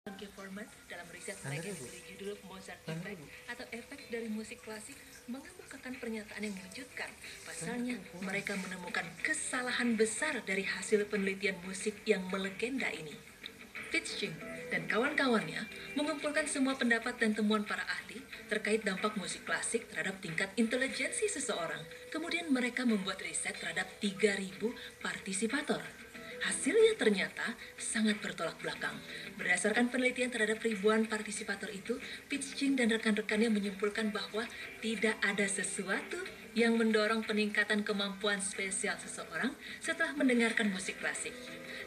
Forman dalam riset mereka yang diberi judul Mozart Effect atau efek dari musik klasik mengemukakan pernyataan yang mengejutkan. Pasalnya, mereka menemukan kesalahan besar dari hasil penelitian musik yang melegenda ini. Fitzgerald dan kawan-kawannya mengumpulkan semua pendapat dan temuan para ahli terkait dampak musik klasik terhadap tingkat intelijensi seseorang. Kemudian mereka membuat riset terhadap 3.000 partisipator. Hasilnya ternyata sangat bertolak belakang. Berdasarkan penelitian terhadap ribuan partisipator itu, Fitzgerald dan rekan-rekannya menyimpulkan bahwa tidak ada sesuatu yang mendorong peningkatan kemampuan spesial seseorang setelah mendengarkan musik klasik.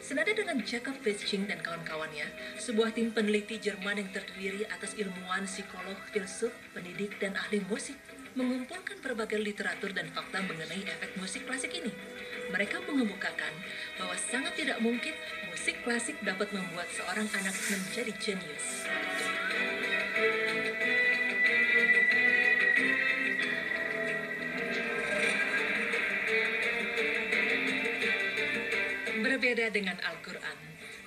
Senada dengan Jacob Fitzgerald dan kawan-kawannya, sebuah tim peneliti Jerman yang terdiri atas ilmuwan, psikolog, filsuf, pendidik, dan ahli musik mengumpulkan berbagai literatur dan fakta mengenai efek musik klasik ini. Mereka mengemukakan bahwa sangat tidak mungkin musik klasik dapat membuat seorang anak menjadi jenius. Berbeda dengan Al-Quran.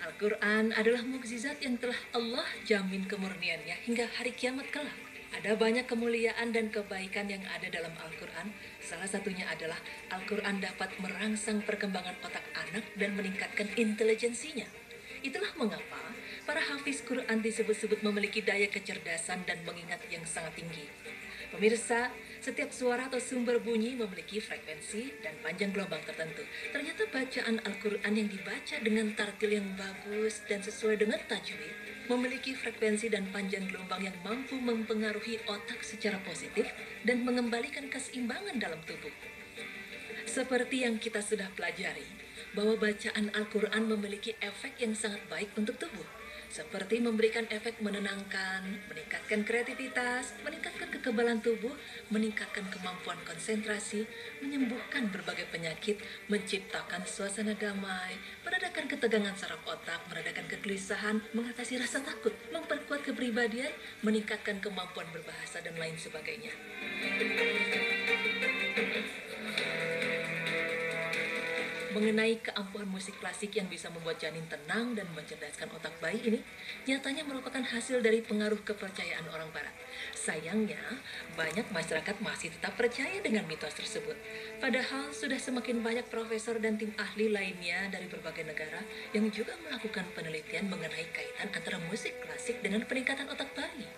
Al-Quran adalah mukjizat yang telah Allah jamin kemurniannya hingga hari kiamat kelak. Ada banyak kemuliaan dan kebaikan yang ada dalam Al-Quran. Salah satunya adalah Al-Quran dapat merangsang perkembangan otak anak dan meningkatkan intelijensinya. Itulah mengapa para hafiz Quran disebut-sebut memiliki daya kecerdasan dan mengingat yang sangat tinggi. Pemirsa, setiap suara atau sumber bunyi memiliki frekuensi dan panjang gelombang tertentu. Ternyata bacaan Al-Quran yang dibaca dengan tartil yang bagus dan sesuai dengan tajwid memiliki frekuensi dan panjang gelombang yang mampu mempengaruhi otak secara positif dan mengembalikan keseimbangan dalam tubuh. Seperti yang kita sudah pelajari, bahwa bacaan Al-Quran memiliki efek yang sangat baik untuk tubuh, seperti memberikan efek menenangkan, meningkatkan kreativitas, meningkatkan kekebalan tubuh, meningkatkan kemampuan konsentrasi, menyembuhkan berbagai penyakit, menciptakan suasana damai, meredakan ketegangan saraf otak, meredakan kegelisahan, mengatasi rasa takut, memperkuat kepribadian, meningkatkan kemampuan berbahasa, dan lain sebagainya. Mengenai keampuhan musik klasik yang bisa membuat janin tenang dan mencerdaskan otak bayi ini, nyatanya merupakan hasil dari pengaruh kepercayaan orang barat. Sayangnya, banyak masyarakat masih tetap percaya dengan mitos tersebut. Padahal sudah semakin banyak profesor dan tim ahli lainnya dari berbagai negara yang juga melakukan penelitian mengenai kaitan antara musik klasik dengan peningkatan otak bayi.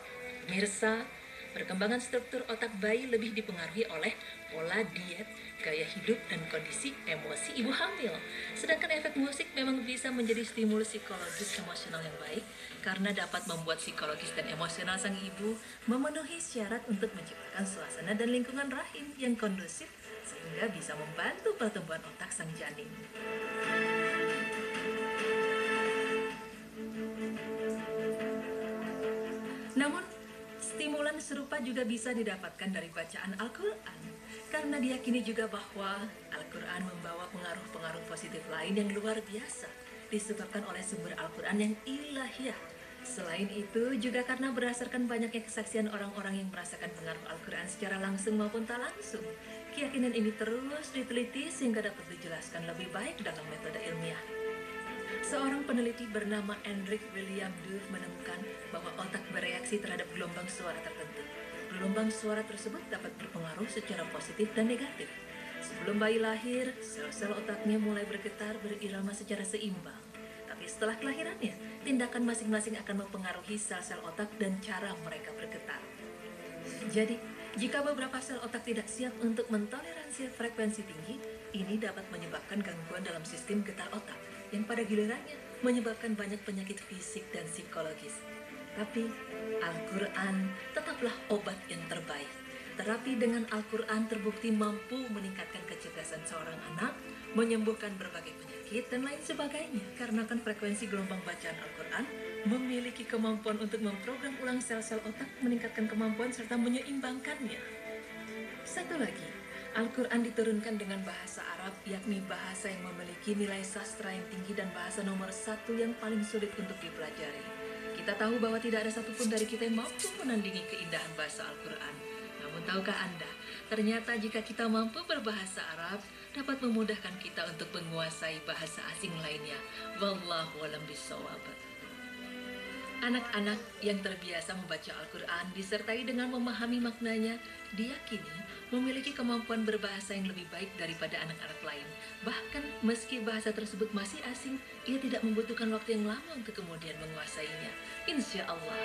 Pemirsa, perkembangan struktur otak bayi lebih dipengaruhi oleh pola diet, gaya hidup, dan kondisi emosi ibu hamil. Sedangkan efek musik memang bisa menjadi stimulus psikologis emosional yang baik karena dapat membuat psikologis dan emosional sang ibu memenuhi syarat untuk menciptakan suasana dan lingkungan rahim yang kondusif sehingga bisa membantu pertumbuhan otak sang janin. Namun, stimulan serupa juga bisa didapatkan dari bacaan Al-Quran, karena diyakini juga bahwa Al-Quran membawa pengaruh-pengaruh positif lain yang luar biasa, disebabkan oleh sumber Al-Quran yang ilahiyah. Selain itu, juga karena berdasarkan banyaknya kesaksian orang-orang yang merasakan pengaruh Al-Quran secara langsung maupun tak langsung, keyakinan ini terus diteliti sehingga dapat dijelaskan lebih baik dalam metode ilmiah. Seorang peneliti bernama Hendrik William Duff menemukan bahwa otak bereaksi terhadap gelombang suara tertentu. Gelombang suara tersebut dapat berpengaruh secara positif dan negatif. Sebelum bayi lahir, sel-sel otaknya mulai bergetar berirama secara seimbang. Tapi setelah kelahirannya, tindakan masing-masing akan mempengaruhi sel-sel otak dan cara mereka bergetar. Jadi, jika beberapa sel otak tidak siap untuk mentoleransi frekuensi tinggi, ini dapat menyebabkan gangguan dalam sistem getar otak, yang pada gilirannya menyebabkan banyak penyakit fisik dan psikologis. Tapi, Al-Quran tetaplah obat yang terbaik. Terapi dengan Al-Quran terbukti mampu meningkatkan kecerdasan seorang anak, menyembuhkan berbagai penyakit, dan lain sebagainya. Karena kan frekuensi gelombang bacaan Al-Quran memiliki kemampuan untuk memprogram ulang sel-sel otak, meningkatkan kemampuan serta menyeimbangkannya. Satu lagi, Al-Quran diturunkan dengan bahasa Arab, yakni bahasa yang memiliki nilai sastra yang tinggi dan bahasa nomor satu yang paling sulit untuk dipelajari. Kita tahu bahwa tidak ada satupun dari kita yang mampu menandingi keindahan bahasa Al-Quran. Namun tahukah Anda, ternyata jika kita mampu berbahasa Arab, dapat memudahkan kita untuk menguasai bahasa asing lainnya. Wallahu a'lam bishawab. Anak-anak yang terbiasa membaca Al-Quran disertai dengan memahami maknanya, diyakini memiliki kemampuan berbahasa yang lebih baik daripada anak-anak lain. Bahkan meski bahasa tersebut masih asing, ia tidak membutuhkan waktu yang lama untuk kemudian menguasainya. Insya Allah.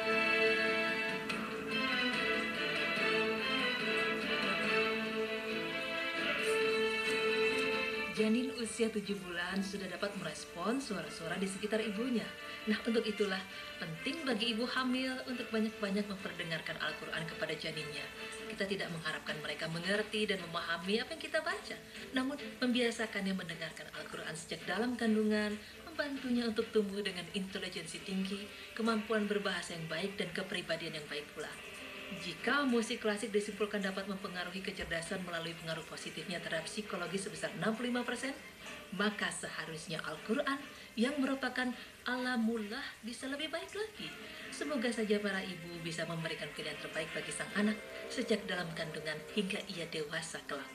Janin usia 7 bulan sudah dapat merespon suara-suara di sekitar ibunya. Nah, untuk itulah penting bagi ibu hamil untuk banyak-banyak memperdengarkan Al-Quran kepada janinnya. Kita tidak mengharapkan mereka mengerti dan memahami apa yang kita baca, namun membiasakannya mendengarkan Al-Quran sejak dalam kandungan, membantunya untuk tumbuh dengan intelijensi tinggi, kemampuan berbahasa yang baik, dan kepribadian yang baik pula. Jika musik klasik disimpulkan dapat mempengaruhi kecerdasan melalui pengaruh positifnya terhadap psikologi sebesar 65%, maka seharusnya Al-Quran yang merupakan alamullah bisa lebih baik lagi. Semoga saja para ibu bisa memberikan pilihan terbaik bagi sang anak sejak dalam kandungan hingga ia dewasa kelak.